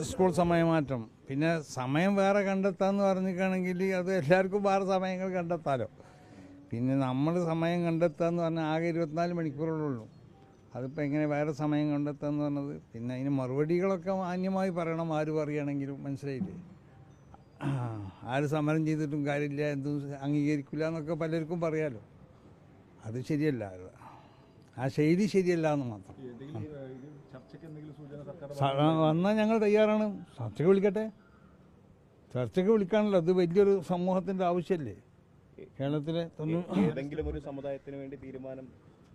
School സമയമാറ്റം. പിന്നെ സമയം വേറെ കണ്ടെത്താമെന്ന് പറഞ്ഞിരിക്കുകയാണെങ്കിൽ അത് എല്ലാവർക്കും വേറെ സമയങ്ങൾ കണ്ടെത്താമല്ലോ. പിന്നെ നമ്മൾ സമയം കണ്ടെത്താമെന്ന് പറഞ്ഞാൽ ആകെ 24 മണിക്കൂറുള്ളൂ. അതിപ്പോൾ എങ്ങനെ വേറെ സമയം കണ്ടെത്താമെന്ന് പറഞ്ഞത്? പിന്നെ അതിന് മറുപടികളൊക്കെ മാന്യമായി പറയണം, ആര് പറയുകയാണെങ്കിലും. മനസ്സിലായില്ലേ? ആര് സമരം ചെയ്തിട്ടും കാര്യമില്ല, എന്തും അംഗീകരിക്കില്ല എന്നൊക്കെ പലർക്കും പറയാമല്ലോ. അത് ശരിയല്ല, ആ ശൈലി ശരിയല്ല എന്ന് മാത്രം. വന്നാൽ ഞങ്ങൾ തയ്യാറാണ്. ചർച്ചയ്ക്ക് വിളിക്കട്ടെ, ചർച്ചയ്ക്ക് വിളിക്കാണല്ലോ. അത് വലിയൊരു സമൂഹത്തിൻ്റെ ആവശ്യമല്ലേ കേരളത്തിലെ. ഏതെങ്കിലും ഒരു സമുദായത്തിന് വേണ്ടി തീരുമാനം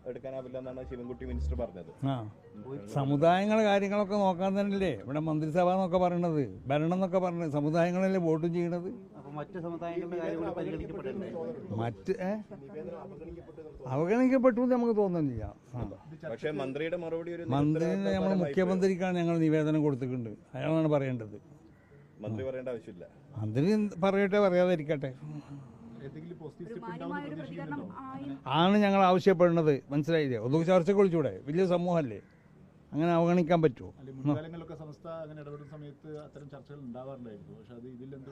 എടുക്കാനാവില്ല എന്നാണ് ശിവൻകുട്ടി മിനിസ്റ്റർ പറഞ്ഞത്. സമുദായങ്ങളെ കാര്യങ്ങളൊക്കെ നോക്കാൻ തന്നെയല്ലേ ഇവിടെ മന്ത്രിസഭ എന്നൊക്കെ പറയണത്, ഭരണം എന്നൊക്കെ പറഞ്ഞത്. സമുദായങ്ങളല്ലേ വോട്ടും ചെയ്യണത്. അവഗണിക്കപ്പെട്ടു എന്ന് നമുക്ക് തോന്നുന്നില്ല. പക്ഷേ മന്ത്രിയുടെ മറുപടി, മന്ത്രിനെ നമ്മൾ മുഖ്യമന്ത്രിക്കാണ് ഞങ്ങൾ നിവേദനം കൊടുത്തിട്ടുണ്ട്. അയാളാണ് പറയേണ്ടത്. മന്ത്രി പറയേണ്ട ആവശ്യമില്ല. മന്ത്രി പറയട്ടെ, പറയാതിരിക്കട്ടെ ആണ് ഞങ്ങൾ ആവശ്യപ്പെടുന്നത്. മനസ്സിലായില്ലേ? ഒന്നും ചർച്ചയ്ക്ക് വിളിച്ചൂടെ? വലിയ സമൂഹമല്ലേ, അങ്ങനെ അവഗണിക്കാൻ പറ്റുമോ?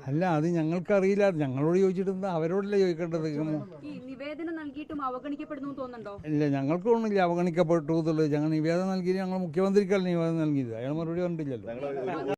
അല്ല, അത് ഞങ്ങൾക്കറിയില്ല. ഞങ്ങളോട് ചോദിച്ചിട്ട് അവരോടല്ലേ ചോദിക്കേണ്ടത്. ഇല്ല, ഞങ്ങൾക്ക് തോന്നുന്നില്ല അവഗണിക്കപ്പെട്ടു എന്നുള്ളത്. ഞങ്ങൾ നിവേദനം നൽകിയത് ഞങ്ങൾ മുഖ്യമന്ത്രിക്കല്ല നിവേദനം നൽകിയത്. അയാൾ മറുപടി കണ്ടില്ലല്ലോ.